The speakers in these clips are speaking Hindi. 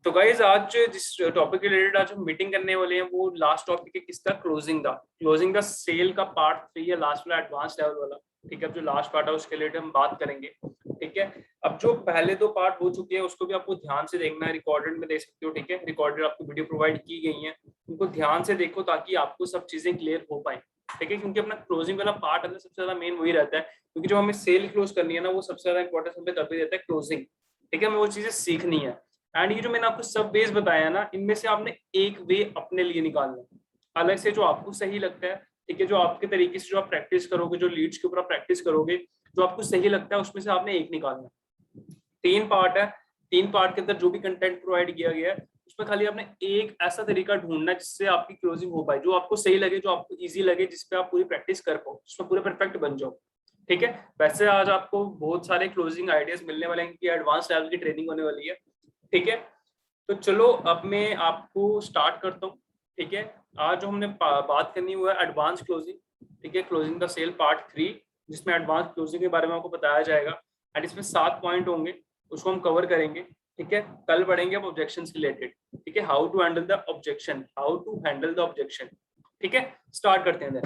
तो गाइज आज जिस टॉपिक के रिलेटेड आज हम मीटिंग करने वाले हैं वो लास्ट टॉपिक है किसका, क्लोजिंग द सेल का पार्ट 3 है, लास्ट वाला एडवांस लेवल वाला। ठीक है, अब जो लास्ट पार्ट है उसके रिलेटेड हम बात करेंगे। ठीक है, अब जो पहले दो पार्ट हो चुके हैं उसको भी आपको ध्यान से देखना है, रिकॉर्डेड में देख सकते हो। ठीक है, रिकॉर्डेड आपको वीडियो प्रोवाइड की गई है, उनको ध्यान से देखो ताकि आपको सब चीजें क्लियर हो पाए। ठीक है, क्योंकि अपना क्लोजिंग वाला पार्ट अंदर सबसे ज्यादा मेन वही रहता है, क्योंकि जो हमें सेल क्लोज करनी है ना वो सबसे ज्यादा इंपॉर्टेंस हमें तभी देता है क्लोजिंग। ठीक है, हमें वो चीजें सीखनी है। एंड ये जो मैंने आपको सब वेज बताया ना, इनमें से आपने एक वे अपने लिए निकालना है अलग से, जो आपको सही लगता है। ठीक है, जो आपके तरीके से जो आप प्रैक्टिस करोगे, जो लीड्स के ऊपर आप प्रैक्टिस करोगे, जो आपको सही लगता है उसमें से आपने एक निकालना है। 3 पार्ट है, 3 पार्ट के अंदर जो भी कंटेंट प्रोवाइड किया गया है उसमें खाली आपने एक ऐसा तरीका ढूंढना है जिससे आपकी क्लोजिंग हो पाए, जो आपको सही लगे, जो आपको इजी लगे, जिसपे आप पूरी प्रैक्टिस कर पाओ, जिसमें पूरे परफेक्ट बन जाओ। ठीक है, वैसे आज आपको बहुत सारे क्लोजिंग आइडियाज मिलने वाले हैं कि एडवांस लेवल की ट्रेनिंग होने वाली है। ठीक है, तो चलो अब मैं आपको स्टार्ट करता हूँ। ठीक है, आज जो हमने बात करनी हुआ है एडवांस क्लोजिंग। ठीक है, क्लोजिंग द सेल पार्ट 3, जिसमें एडवांस क्लोजिंग के बारे में आपको बताया जाएगा। एंड इसमें 7 पॉइंट होंगे, उसको हम कवर करेंगे। ठीक है, कल पढ़ेंगे अब ऑब्जेक्शन रिलेटेड। ठीक है, how to handle the objection. ठीक है, स्टार्ट करते हैं।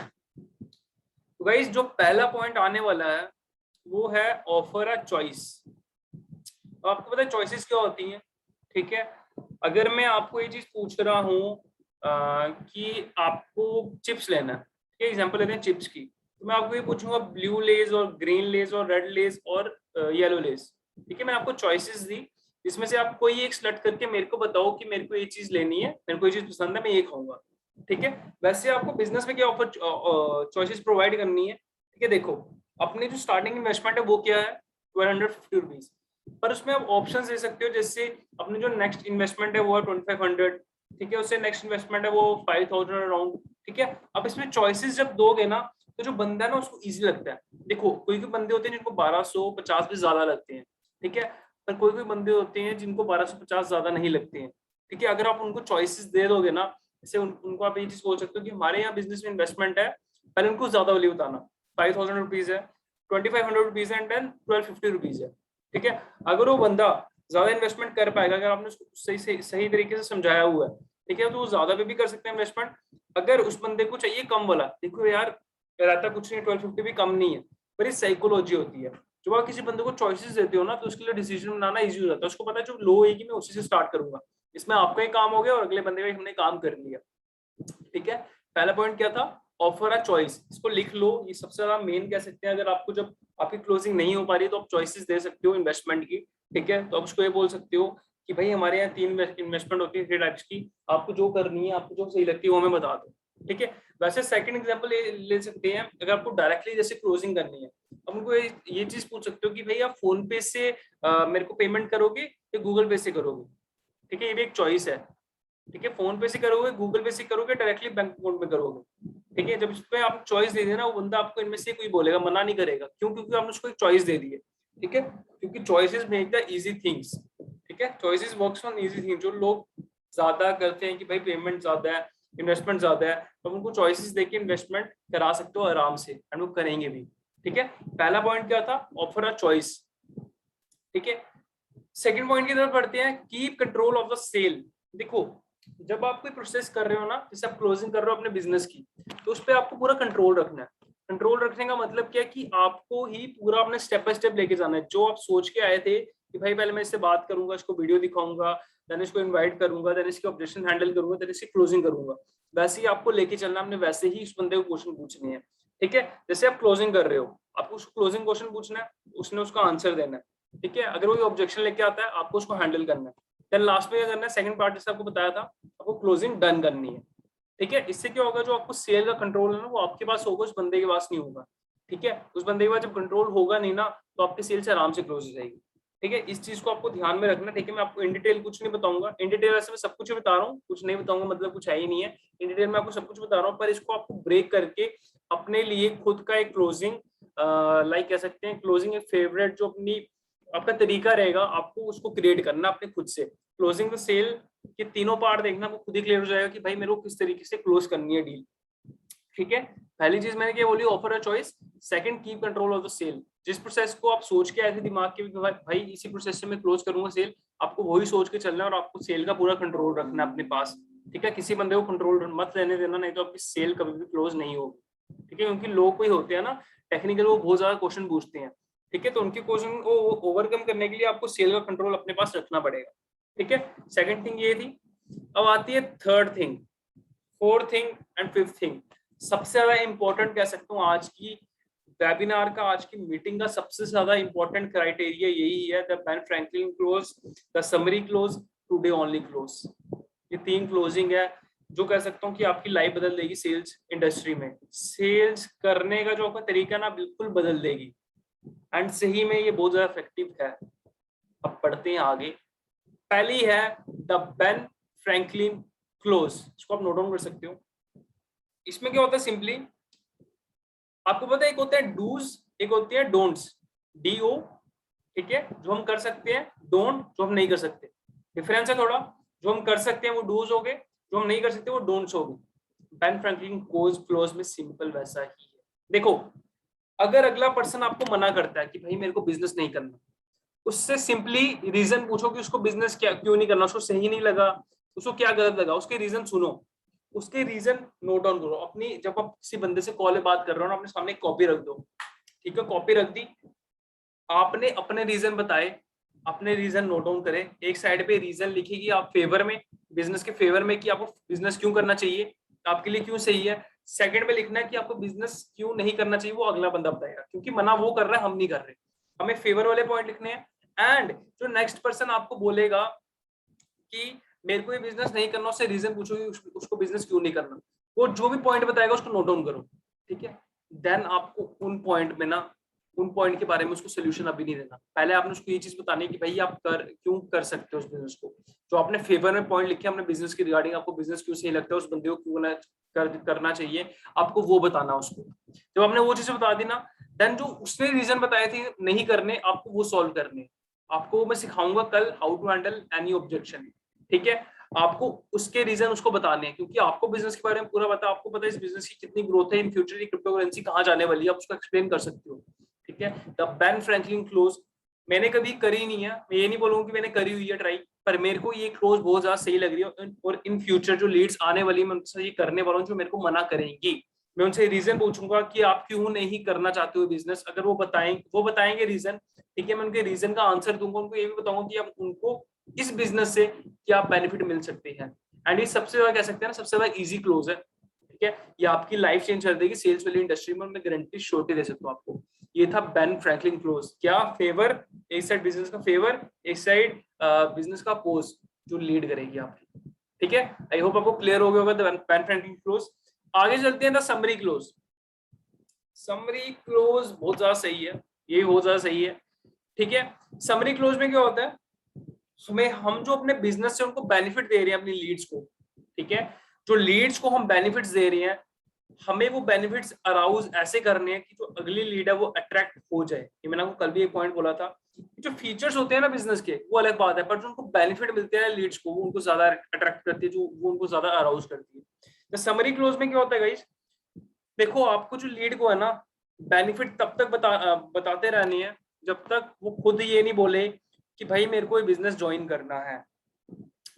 तो गाइस जो पहला पॉइंट आने वाला है वो है ऑफर अ चॉइस। आपको पता है चॉइसेस क्या होती हैं? ठीक है, अगर मैं आपको ये चीज पूछ रहा हूँ कि आपको चिप्स लेना है, ठीक है, एग्जांपल लेते हैं चिप्स की, तो मैं आपको ये पूछूंगा ब्लू लेज और ग्रीन लेज और रेड लेज और येलो लेज। ठीक है, मैंने आपको चॉइसेस दी, इसमें से आप कोई एक सिलेक्ट करके मेरे को बताओ कि मेरे को ये चीज लेनी है, मेरे को ये चीज पसंद है, मैं ये खाऊंगा। ठीक है, वैसे आपको बिजनेस में क्या ऑफर चॉइसेस प्रोवाइड करनी है। ठीक है, देखो अपनी जो स्टार्टिंग इन्वेस्टमेंट है वो क्या है, 1250 रुपीज, पर उसमें आप ऑप्शन दे सकते हो, जैसे अपनी जो नेक्स्ट इन्वेस्टमेंट है वो है 2500। ठीक है, उससे नेक्स्ट इन्वेस्टमेंट है वो 5000 अराउंड। ठीक है, अब इसमें चॉइसेस जब दोगे ना तो जो बंदा है ना उसको इजी लगता है। देखो कोई कोई बंदे होते हैं जिनको 1250 भी ज्यादा लगते हैं। ठीक है, पर कोई कोई बंदे होते हैं जिनको 1250 ज्यादा नहीं लगते हैं। ठीक है, अगर आप उनको चॉइसेस दे दोगे ना, जैसे उनको आप ये चीज बोल सकते हो कि हमारे यहाँ बिजनेस में इन्वेस्टमेंट है, पहले उनको ज्यादा वैल्यू बताना, 5000 रुपीज है, 2500 रुपीज है, एंड देन 1250 रुपीज है। ठीक है, अगर वो बंदा ज्यादा इन्वेस्टमेंट कर पाएगा, अगर आपने उसको सही तरीके से समझाया हुआ है, ठीक है, तो वो ज्यादा पे भी कर सकते हैं इन्वेस्टमेंट। अगर उस बंदे को चाहिए कम वाला, देखो यार रहता कुछ नहीं, 1250 भी कम नहीं है, पर ये साइकोलॉजी होती है। जब आप किसी बंदे को चॉइसेस देते हो ना तो उसके लिए डिसीजन बनाना इजी हो जाता है, उसको पता है जो लो होगी मैं उसी से स्टार्ट करूंगा, इसमें आपका ही काम हो गया और अगले बंदे का हमने काम कर लिया। ठीक है, पहला पॉइंट क्या था, ऑफर अ चॉइस, इसको लिख लो, ये सबसे ज्यादा मेन कह सकते हैं। अगर आपको जब आपकी क्लोजिंग नहीं हो पा रही तो आप चॉइसेस दे सकते हो इन्वेस्टमेंट की। ठीक है, तो आप उसको ये बोल सकते हो कि भाई हमारे यहाँ 3 इन्वेस्टमेंट होती है, 3 टाइप्स की, आपको जो करनी है, आपको जो सही लगती है वो हमें बता दो। ठीक है, वैसे सेकंड एग्जांपल ले सकते हैं, अगर आपको डायरेक्टली जैसे क्लोजिंग करनी है, अब उनको ये चीज पूछ सकते हो कि भाई आप फोन पे से मेरे को पेमेंट करोगे या गूगल पे से करोगे। ठीक है, ये भी एक चॉइस है। ठीक है, फोन पे से करोगे, गूगल पे से करोगे, डायरेक्टली बैंक अकाउंट में करोगे। ठीक है, जब इस पे आप चॉइस दे देना, वो बंदा आपको इनमें से कोई बोलेगा, मना नहीं करेगा। क्यों? क्योंकि आपने उसको एक चॉइस दे दी है। ठीक है, क्योंकि choices make the easy things. ठीक है, choices works on easy things. जो लोग ज्यादा करते हैं कि भाई पेमेंट ज्यादा है, इन्वेस्टमेंट ज्यादा है, तो उनको चॉइसेस देके इन्वेस्टमेंट करा सकते हो आराम से, एंड वो करेंगे भी। ठीक है, पहला पॉइंट क्या था, ऑफर अ चॉइस। ठीक है, सेकंड पॉइंट की तरफ बढ़ते हैं, keep control of the sale. देखो जब आप कोई प्रोसेस कर रहे हो ना, जैसे आप क्लोजिंग कर रहे हो अपने बिजनेस की, तो उस पर आपको पूरा कंट्रोल रखना है। कंट्रोल रखने का मतलब क्या है कि आपको ही पूरा अपने स्टेप बाय स्टेप लेके जाना है। जो आप सोच के आए थे कि भाई पहले मैं इससे बात करूंगा, इसको वीडियो दिखाऊंगा, देन इसको इनवाइट करूंगा, देन इसके ऑब्जेक्शन हैंडल करूंगा, देन इसकी क्लोजिंग करूंगा, वैसे ही आपको लेके चलना, आपने वैसे ही उस बंदे को क्वेश्चन पूछने हैं। ठीक है, जैसे आप क्लोजिंग कर रहे हो, आपको उसको क्लोजिंग क्वेश्चन पूछना है, उसने उसका आंसर देना है। ठीक है, अगर वो ऑब्जेक्शन लेके आता है आपको उसको हैंडल करना है। देन लास्ट में क्या करना है, सेकंड पार्ट जैसे आपको बताया था, आपको क्लोजिंग डन करनी है। ठीक है, इससे क्या होगा, जो आपको सेल का कंट्रोल है ना वो आपके पास होगा, उस बंदे के पास नहीं होगा। ठीक है, उस बंदे के पास जब कंट्रोल होगा नहीं ना तो आपकी सेल से आराम से क्लोज हो जाएगी। ठीक है, इस चीज को आपको ध्यान में रखना। ठीक है, मैं आपको इन डिटेल कुछ नहीं बताऊंगा, इन डिटेल वैसे मैं सब कुछ बता रहा हूँ, कुछ नहीं बताऊंगा मतलब कुछ है ही नहीं है। इन डिटेल में आपको सब कुछ बता रहा हूँ, पर इसको आपको ब्रेक करके अपने लिए खुद का एक क्लोजिंग लाइक कह सकते हैं, क्लोजिंग एक फेवरेट जो अपनी आपका तरीका रहेगा, आपको उसको क्रिएट करना अपने खुद से। क्लोजिंग द सेल के तीनों पार्ट देखना, आपको खुद ही क्लियर हो जाएगा कि भाई मेरे को किस तरीके से क्लोज करनी है डील। ठीक है, पहली चीज मैंने क्या बोली, offer a choice. Second, keep control of the sale. जिस प्रोसेस को आप सोच के आए थे दिमाग के भाई इसी प्रोसेस से मैं क्लोज करूंगा सेल, आपको वही सोच के चलना है और आपको सेल का पूरा कंट्रोल रखना है अपने पास। ठीक है, किसी बंदे को कंट्रोल मत लेने देना, नहीं तो आपकी सेल कभी भी क्लोज नहीं होगी। ठीक है, क्योंकि लोग कोई होते हैं ना टेक्निकल, वो बहुत ज्यादा क्वेश्चन पूछते हैं। ठीक है, तो उनके क्वेश्चन को ओवरकम करने के लिए आपको सेल का कंट्रोल अपने पास रखना पड़ेगा। ठीक है, सेकंड थिंग ये थी। अब आती है third thing, fourth thing and fifth thing. सबसे ज्यादा इंपॉर्टेंट कह सकता हूँ आज की वेबिनार का, आज की मीटिंग का सबसे ज्यादा इंपॉर्टेंट क्राइटेरिया यही है, the Ben Franklin close, the summary close, today only close. ये 3 क्लोजिंग है जो कह सकता हूँ कि आपकी लाइफ बदल देगी सेल्स इंडस्ट्री में। सेल्स करने का जो आपका तरीका ना बिल्कुल बदल देगी, एंड सही में ये बहुत ज्यादा इफेक्टिव है। अब पढ़ते हैं आगे। पहली है द बेन फ्रैंकलिन क्लोज, इसको आप नोट डाउन कर सकते हो। इसमें क्या होता है, सिंपली आपको पता है एक होता है डूज, एक होती है डोंट्स, DO। ठीक है, जो हम कर सकते हैं, डोंट जो हम नहीं कर सकते। डिफरेंस है थोड़ा, जो हम कर सकते हैं वो डूज हो गए, जो हम नहीं कर सकते वो डोंट्स हो गए। बेन फ्रैंकलिन क्लोज में सिंपल वैसा ही है। देखो, अगर अगला पर्सन आपको मना करता है कि भाई मेरे को बिजनेस नहीं करना, उससे सिंपली रीजन पूछो कि उसको बिजनेस क्या क्यों नहीं करना, उसको सही नहीं लगा, उसको क्या गलत लगा, उसके रीजन सुनो, उसके रीजन नोट डाउन करो अपनी। जब आप किसी बंदे से कॉल पे बात कर रहे हो ना, अपने सामने कॉपी रख दो। ठीक है, कॉपी रख दी, आपने अपने रीजन बताए, अपने रीजन नोट डाउन करें। एक साइड पे रीजन लिखेगी आप फेवर में, बिजनेस के फेवर में, कि आपको बिजनेस क्यों करना चाहिए, आपके लिए क्यों सही है। सेकंड में लिखना है कि आपको बिजनेस क्यों नहीं करना चाहिए, वो अगला बंदा बताएगा, क्योंकि मना वो कर रहा है, हम नहीं कर रहे। हमें फेवर वाले पॉइंट लिखने हैं। एंड जो नेक्स्ट पर्सन आपको बोलेगा कि मेरे को ये बिजनेस नहीं करना, उससे रीजन पूछो कि उसको बिजनेस क्यों नहीं करना, वो जो भी पॉइंट बताएगा उसको नोट डाउन करो। ठीक है, देन आपको उन पॉइंट में ना, उन पॉइंट के बारे में उसको सोल्यूशन अभी नहीं देना, पहले आपने उसको ये चीज बतानी है कि भाई आप क्यों कर सकते हो उस बिजनेस को। जो आपने फेवर में पॉइंट लिखे अपने बिजनेस के रिगार्डिंग, आपको बिजनेस क्यों सही लगता है, उस बंदे को क्यों करना चाहिए, आपको वो बताना उसको। जब आपने वो चीजें बता दी ना, देन जो उसने रीजन बताए थे नहीं करने, आपको वो सॉल्व करने। आपको मैं सिखाऊंगा कल how to handle any objection. ठीक है, आपको उसके रीजन उसको बताने हैं, क्योंकि आपको बिजनेस के बारे में पूरा पता, आपको पता है इस बिजनेस की कितनी ग्रोथ है, इन फ्यूचर की क्रिप्टो करेंसी कहाँ जाने वाली है, आप उसको एक्सप्लेन कर सकते हो। ठीक है, द बेन फ्रैंकलिन क्लोज मैंने कभी करी नहीं है, मैं ये नहीं बोलूंगा कि मैंने करी हुई है ट्राई, पर मेरे को ये क्लोज बहुत ज्यादा सही लग रही है। और इन फ्यूचर जो लीड्स आने वाली है, मैं उनसे ये करने वाला हूँ जो मेरे को मना करेंगी। मैं उनसे रीजन पूछूंगा कि आप क्यों नहीं करना चाहते हो बिजनेस, अगर वो बताएंगे रीजन। ठीक है, मैं उनके रीजन का आंसर दूंगा, उनको ये भी बताऊंगा कि आप उनको इस बिजनेस से क्या बेनिफिट मिल सकते हैं। एंड ये सबसे ज्यादा कह सकते हैं ना, सबसे ज्यादा इजी क्लोज है। ठीक है, ये आपकी लाइफ चेंज कर देगी सेल्स वाली इंडस्ट्री में, मैं गारंटी श्योरिटी दे सकता हूँ आपको। ये था बेन फ्रैंकलिन क्लोज। क्या फेवर, एक साइड बिजनेस का फेवर, एक साइड बिजनेस का पोज जो लीड करेगी आपकी। ठीक है, आई होप आपको क्लियर हो गया होगा बेन फ्रैंकलिन क्लोज। आगे चलते हैं the summary close. Summary close बहुत ज्यादा सही है, ये बहुत ज्यादा सही है। ठीक है, समरी क्लोज में क्या होता है, उसमें हम जो अपने बिजनेस से उनको बेनिफिट दे रहे हैं अपनी लीड्स को। ठीक है, जो लीड्स को हम बेनिफिट्स दे रहे हैं, हमें वो बेनिफिट्स अराउज ऐसे करने हैं कि जो अगली लीड है वो अट्रैक्ट हो जाए। ये मैंने आपको कल भी एक पॉइंट बोला था, जो फीचर्स होते हैं ना बिजनेस के वो अलग बात है, पर जो उनको बेनिफिट मिलते हैं लीड्स को, वो उनको ज्यादा अट्रैक्ट करती है, जो वो उनको ज्यादा अराउज करती है। तो समरी क्लोज में क्या होता है गाइस, देखो आपको जो लीड को है ना बेनिफिट तब तक बताते रहनी है जब तक वो खुद ये नहीं बोले कि भाई मेरे को ये बिजनेस ज्वाइन करना है,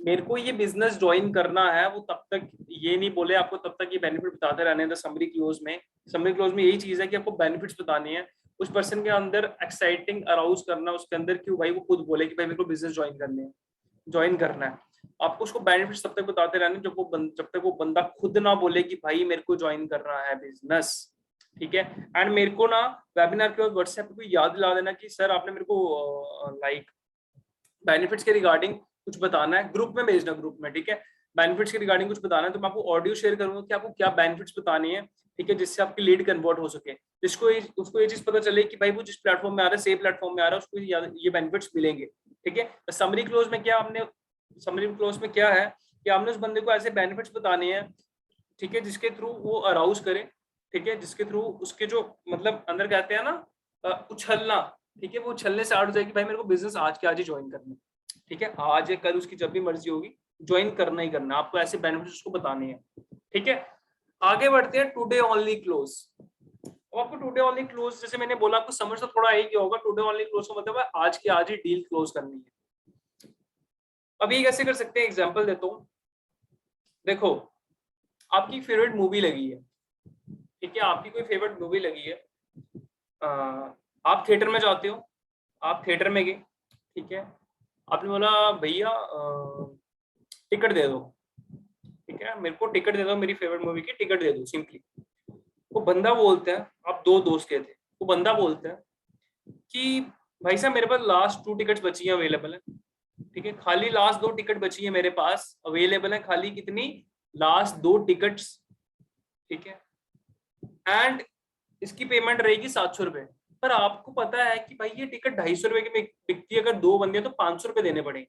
मेरे को ये बिजनेस ज्वाइन करना है, वो तब तक ये नहीं बोले, आपको तब तक ये बेनिफिट बताते रहने हैं। समरी क्लोज में, समरी क्लोज में यही चीज है कि आपको बेनिफिट्स बतानी है, उस पर्सन के अंदर एक्साइटिंग अराउज करना उसके अंदर, कि भाई वो खुद बोले कि भाई मेरे को बिजनेस ज्वाइन करना है। आपको उसको बेनिफिट्स तब तक बताते रहने जब तक वो बंदा खुद ना बोले कि भाई मेरे को ज्वाइन करना है बिजनेस। ठीक है, एंड मेरे को ना वेबिनार के बाद व्हाट्सएप पे याद दिला देना कि सर आपने मेरे को लाइक बेनिफिट्स के रिगार्डिंग कुछ बताना है, ग्रुप में भेजना, ग्रुप में। ठीक है, बेनिफिट्स के रिगार्डिंग कुछ बताना है तो मैं आपको ऑडियो शेयर करूंगा कि आपको क्या बेनिफिट्स बतानी है। ठीक है, जिससे आपकी लीड कन्वर्ट हो सके, जिसको उसको ये चीज पता चले कि भाई वो जिस प्लेटफॉर्म में आ रहा है, सेम प्लेटफॉर्म में आ रहा है, उसको ये बेनिफिट्स मिलेंगे। ठीक है, समरी क्लोज में क्या हमने, समरी क्लोज में क्या है कि हमने उस बंदे को ऐसे बेनिफिट्स बताने हैं, ठीक है, जिसके थ्रू वो अराउज करे। ठीक है, जिसके थ्रू उसके जो मतलब अंदर कहते हैं ना उछलना, ठीक है, वो उछलने से आउट हो जाएगी, भाई मेरे को बिजनेस आज के आज ही ज्वाइन करना है। ठीक है, आज या कल उसकी जब भी मर्जी होगी ज्वाइन करना ही करना, आपको ऐसे बेनिफिट्स उसको बताने हैं। ठीक है, आगे बढ़ते हैं टुडे ओनली क्लोज। तो आपको टुडे ओनली क्लोज, जैसे मैंने बोला, आपको समझ तो थोड़ा आई क्या होगा। टुडे ओनली क्लोज का मतलब है आज की आज ही डील क्लोज करनी है। अभी कैसे कर सकते हैं, एग्जांपल देता हूँ। देखो, आपकी फेवरेट मूवी लगी है, ठीक है, आपकी कोई फेवरेट मूवी लगी है, आप थिएटर में जाते हो, आप थिएटर में गए, ठीक है, आपने बोला भैया टिकट दे दो, ठीक है, मेरे को टिकट दे दो, मेरी फेवरेट मूवी की टिकट दे दो सिंपली। वो बंदा बोलते हैं, आप दो दोस्त गए थे, वो बंदा बोलते हैं कि भाई साहब मेरे पास लास्ट 2 टिकट्स बची हैं, अवेलेबल है, ठीक है, खाली लास्ट 2 टिकट बची है मेरे पास, अवेलेबल है खाली कितनी, लास्ट 2 टिकट्स, ठीक है, एंड इसकी पेमेंट रहेगी 700 रुपए। पर आपको पता है कि भाई ये टिकट 250 रुपए की बिकती है, अगर 2 बंदे हैं तो 500 रुपए देने पड़ेंगे,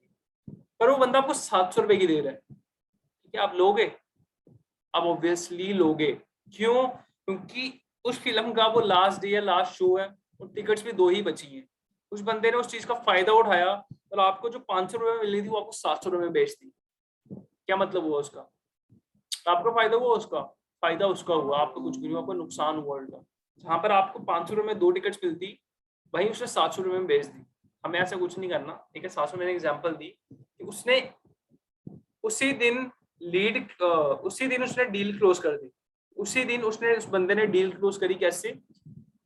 पर वो बंदा आपको 700 रुपए की दे रहा है, ठीक है, आप लोगे? आप ऑब्वियसली लोगे। क्यों? क्योंकि उस फिल्म का वो लास्ट डे या लास्ट शो है और टिकट्स भी 2 ही बची हैं। उस बंदे ने उस चीज का फायदा उठाया और आपको जो 500 रुपए में मिली थी वो आपको 700 रुपए में बेच दी। क्या मतलब हुआ उसका? आपका फायदा हुआ, उसका फायदा उसका हुआ, आपको कुछ भी नहीं हुआ, आपको नुकसान हुआ उल्टा। जहां पर आपको 500 रुपए में 2 टिकट्स मिलती, वही उसने 700 रुपए में बेच दी। हमें ऐसा कुछ नहीं करना, ठीक है। 700 मैंने एग्जाम्पल दी कि उसने उसी दिन उसी दिन उसने डील क्लोज कर दी, उसी दिन उसने, उस बंदे ने डील क्लोज करी। कैसे?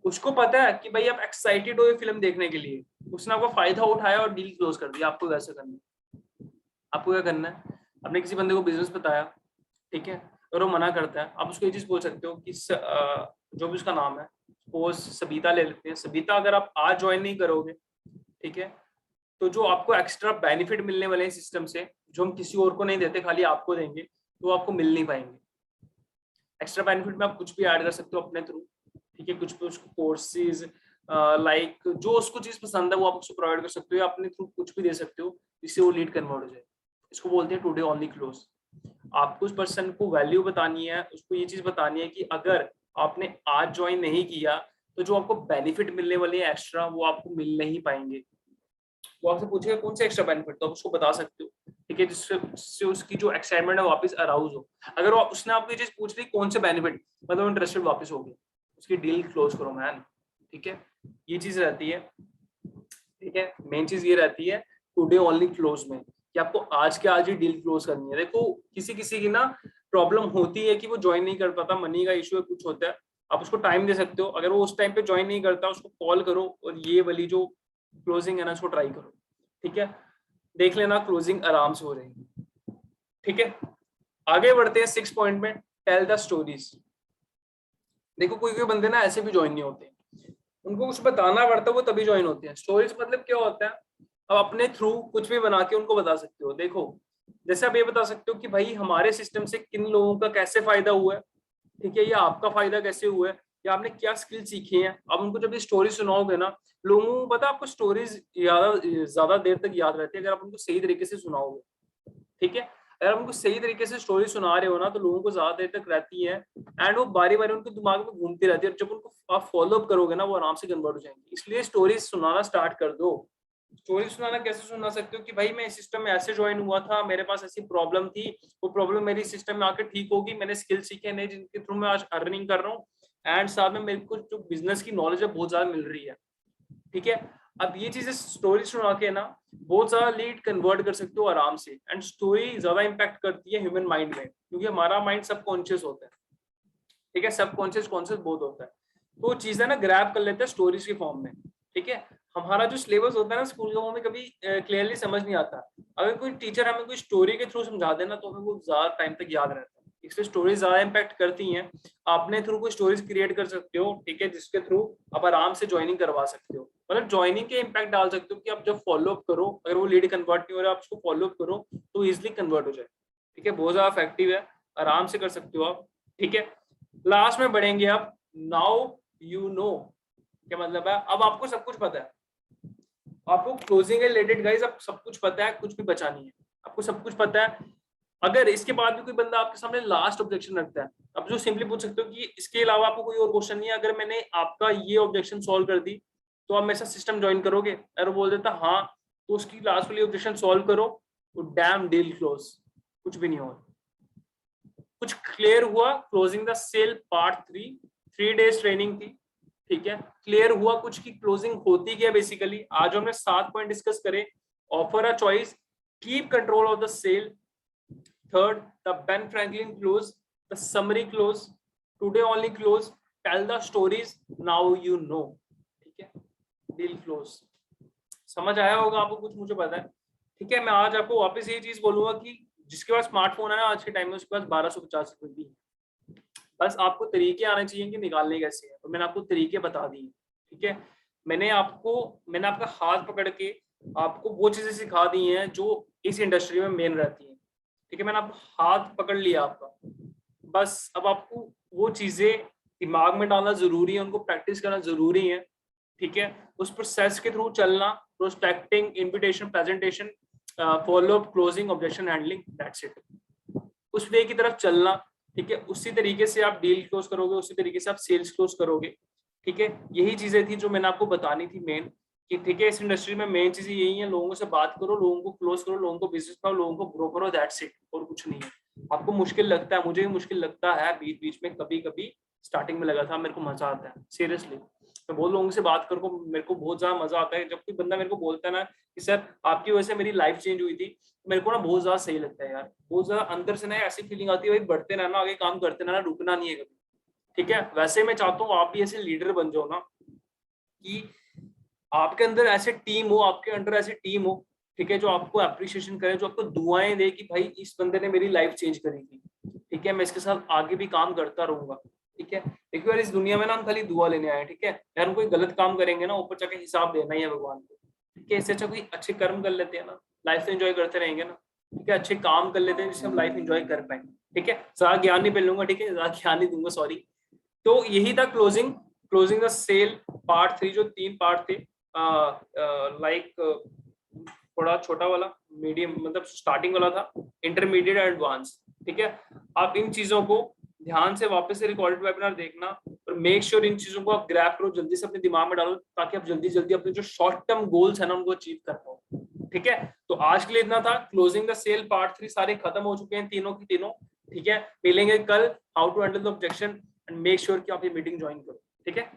उसको पता है कि भाई आप एक्साइटेड हो ये फिल्म देखने के लिए, उसने आपका फायदा उठाया और डील क्लोज कर दिया। आपको वैसे करना है। आपको क्या करना है, आपने किसी बंदे को बिजनेस बताया, ठीक है, और वो मना करता है, आप उसको ये चीज बोल सकते हो कि जो भी उसका नाम है, सपोज सबिता ले लेते हैं, सबिता अगर आप आज ज्वाइन नहीं करोगे, ठीक है, तो जो आपको एक्स्ट्रा बेनिफिट मिलने वाले हैं सिस्टम से, जो हम किसी और को नहीं देते खाली आपको देंगे, तो आपको मिल नहीं पाएंगे। एक्स्ट्रा बेनिफिट में आप कुछ भी ऐड कर सकते हो अपने थ्रू, ठीक है, कुछ भी उसको कोर्सेज लाइक जो उसको चीज पसंद है वो आप उसको प्रोवाइड कर सकते हो, या अपने थ्रू कुछ भी दे सकते हो जिससे वो लीड कन्वर्ट हो जाए। इसको बोलते हैं टुडे ओनली क्लोज। आपको उस पर्सन को वैल्यू बतानी है, उसको ये चीज बतानी है कि अगर आपने आज ज्वाइन नहीं किया तो जो आपको बेनिफिट मिलने वाले हैं एक्स्ट्रा, वो आपको मिल नहीं पाएंगे। वो आपसे पूछेगा कौन से एक्स्ट्रा बेनिफिट, तो आप उसको बता सकते हो, ठीक है, जिससे उसकी जो एक्साइटमेंट है वापस अराउज हो। अगर उसने आपको ये चीज पूछ ली कौन से बेनिफिट, मतलब इंटरेस्टेड वापस हो गया, उसकी डील क्लोज करो मैन, ठीक है। ये चीज रहती है, ठीक है, मेन चीज ये रहती है टुडे ओनली क्लोज में कि आपको आज के आज ही डील क्लोज करनी है। देखो किसी किसी की ना प्रॉब्लम होती है कि वो ज्वाइन नहीं कर पाता, मनी का इशू है, कुछ होता है, आप उसको टाइम दे सकते हो। अगर वो उस टाइम पे ज्वाइन नहीं करता, उसको कॉल करो और ये वाली जो क्लोजिंग है ना उसको ट्राई करो, ठीक है, देख लेना क्लोजिंग आराम से हो जाएगी, ठीक है। आगे बढ़ते हैं 6 पॉइंट में, टेल द स्टोरीज। देखो कोई कोई बंदे ना ऐसे भी ज्वाइन नहीं होते, उनको कुछ बताना पड़ता है, वो तभी ज्वाइन होते हैं। स्टोरीज मतलब क्या होता है, अब अपने थ्रू कुछ भी बना के उनको बता सकते हो। देखो जैसे आप ये बता सकते हो कि भाई हमारे सिस्टम से किन लोगों का कैसे फायदा हुआ है, ठीक है, या आपका फायदा कैसे हुआ है, या आपने क्या स्किल सीखी है। अब उनको जब ये स्टोरी सुनाओगे ना, लोगों को पता है आपको स्टोरीज ज्यादा देर तक याद रहती है अगर आप उनको सही तरीके से सुनाओगे, ठीक है। अगर आप उनको सही तरीके से स्टोरी सुना रहे हो ना, तो लोगों को ज्यादा देर तक रहती है एंड वो बारी बारी उनके दिमाग में घूमती रहती है, और जब उनको आप फॉलो अप करोगे ना, वो आराम से कन्वर्ट हो जाएंगे। इसलिए स्टोरीज सुनाना स्टार्ट कर दो। स्टोरी सुनाना कैसे सुना सकते हो कि भाई मैं इस सिस्टम में ऐसे ज्वाइन हुआ था, मेरे पास ऐसी प्रॉब्लम थी, वो प्रॉब्लम मेरी सिस्टम में आकर ठीक होगी, मैंने स्किल सीखे नहीं जिनके थ्रू मैं आज अर्निंग कर रहा हूँ, एंड साथ में मेरे को जो बिजनेस की नॉलेज है बहुत ज्यादा मिल रही है, ठीक है। अब ये चीजें स्टोरी सुना के ना बहुत ज्यादा लीड कन्वर्ट कर सकते हो आराम से। एंड स्टोरी ज्यादा इंपैक्ट करती है ह्यूमन माइंड में, क्योंकि हमारा माइंड सबकॉन्शियस होता है, ठीक है, सबकॉन्शियस कॉन्शियस बहुत होता है, तो वो चीजें ना ग्रैब कर लेते हैं स्टोरीज के फॉर्म में, ठीक है। हमारा जो सिलेबस होता है ना स्कूल का, वो हमें कभी क्लियरली समझ नहीं आता। अगर कोई टीचर हमें कोई स्टोरी के थ्रू समझा देना तो हमें वो ज्यादा टाइम तक याद रहता है। इसलिए स्टोरीज ज्यादा इंपैक्ट करती हैं। अपने थ्रू कोई स्टोरीज क्रिएट कर सकते हो, ठीक है, जिसके थ्रू आप आराम से ज्वाइनिंग करवा सकते हो। मतलब ज्वाइनिंग के इम्पैक्ट डाल सकते हो कि आप जब फॉलो अप करो, अगर वो लीड कन्वर्ट नहीं हो रहा, आप उसको फॉलो अप करो तो इजिली कन्वर्ट हो जाए, ठीक है। बहुत ज्यादा इफेक्टिव है, आराम से कर सकते हो आप, ठीक है। लास्ट में बढ़ेंगे अब, नाउ यू नो। क्या मतलब है? अब आपको सब कुछ पता है, आपको क्लोजिंग के रिलेटेड गाइस अब सब कुछ पता है, कुछ भी बचा नहीं है, आपको सब कुछ पता है। अगर इसके बाद भी कोई बंदा आपके सामने लास्ट ऑब्जेक्शन रखता है, अब जो सिंपली पूछ सकते हो कि इसके अलावा आपको कोई और क्वेश्चन नहीं है, अगर मैंने आपका ये ऑब्जेक्शन सॉल्व कर दी तो आप मेरे साथ सिस्टम ज्वाइन करोगे? अगर वो बोल देता हाँ, तो उसकी लास्ट वाली ऑब्जेक्शन सॉल्व करो, तो डैम डील क्लोज। कुछ भी नहीं हुआ, कुछ क्लियर हुआ? Closing the sale part 3, 3 days training थी, ठीक है, क्लियर हुआ कुछ की क्लोजिंग होती क्या बेसिकली। आज हमने 7 पॉइंट डिस्कस करे। Offer a choice, keep control of the sale, third the Ben Franklin close, the summary close, today only close, tell the stories, now you know. ठीक है, डील क्लोज। समझ आया होगा आपको कुछ, मुझे पता है। ठीक है, मैं आज आपको वापस यही चीज बोलूंगा कि जिसके पास स्मार्टफोन है ना आज के टाइम में, उसके पास 1250 रुपए भी है। बस आपको तरीके आने चाहिए कि निकालने कैसे है, तो मैंने आपको तरीके बता दिए। ठीक है, मैंने आपका हाथ पकड़ के आपको वो चीजें सिखा दी हैं जो इस इंडस्ट्री में मेन रहती हैं। ठीक है, मैंने आपको हाथ पकड़ लिया आपका, बस अब आपको वो चीजें दिमाग में डालना जरूरी है, उनको प्रैक्टिस करना जरूरी है। ठीक है, उस प्रोसेस के थ्रू चलना, prospecting, invitation, presentation, follow up, closing, objection handling, that's it. उस वे की तरफ चलना। ठीक है, उसी तरीके से आप डील क्लोज करोगे, उसी तरीके से आप सेल्स क्लोज करोगे। ठीक है, यही चीजें थी जो मैंने आपको बतानी थी मेन, कि ठीक है इस इंडस्ट्री में मेन चीजें यही है, लोगों से बात करो, लोगों को क्लोज करो, लोगों को बिजनेस करो, लोगों को ग्रो करो, दैट्स इट, और कुछ नहीं है। आपको मुश्किल लगता है, मुझे भी मुश्किल लगता है बीच बीच में, कभी कभी स्टार्टिंग में लगा था, मेरे को मजा आता है सीरियसली। मैं बहुत लोगों से बात करो, मेरे को बहुत ज्यादा मजा आता है जब कोई बंदा मेरे को बोलता है ना कि सर आपकी वजह से मेरी लाइफ चेंज हुई थी, मेरे को ना बहुत ज्यादा सही लगता है यार। बहुत ज्यादा अंदर से ना ऐसी फीलिंग आती है, भाई बढ़ते रहना, आगे काम करते रहना, रुकना नहीं है कभी। ठीक है, वैसे मैं चाहता हूँ आप भी ऐसे लीडर बन जाओ ना, कि आपके अंदर ऐसे टीम हो, आपके अंडर ऐसी टीम हो, ठीक है, जो आपको अप्रिशिएशन करे, जो आपको दुआएं दे कि भाई इस बंदे ने मेरी लाइफ चेंज करी थी। ठीक है, मैं इसके साथ आगे भी काम करता रहूंगा। ठीक है, देखिए यार इस दुनिया में ना हम खाली दुआ लेने आए। ठीक है यार, हम कोई गलत काम करेंगे ना, ऊपर जाके हिसाब देना ही है भगवान को। ठीक है, इससे अच्छा कोई अच्छे कर्म कर लेते हैं ना, लाइफ एंजॉय करते रहेंगे ना। ठीक है, अच्छे काम कर लेते हैं जिससे हम लाइफ एंजॉय कर पाए। ठीक है, ज्यादा ज्ञान नहीं मिलूंगा, ठीक है, ज्यादा ज्ञान नहीं दूंगा, सॉरी। तो यही था क्लोजिंग द सेल पार्ट 3, जो 3 पार्ट थे। लाइक थोड़ा छोटा वाला, मीडियम मतलब स्टार्टिंग वाला था, इंटरमीडिएट एंड एडवांस। ठीक है, आप इन चीजों को ध्यान से वापस से रिकॉर्डेड वेबिनार देखना, और मेक श्योर इन चीजों को आप ग्रैब करो, जल्दी से अपने दिमाग में डालो, ताकि आप जल्दी जल्दी अपने जो शॉर्ट टर्म गोल्स है ना उनको अचीव कर पाओ। ठीक है, तो आज के लिए इतना था। क्लोजिंग द सेल पार्ट 3 सारे खत्म हो चुके हैं, तीनों की तीनों। ठीक है, मिलेंगे कल, how to handle the objection, and make sure कि आप ये मीटिंग ज्वाइन करो। ठीक है।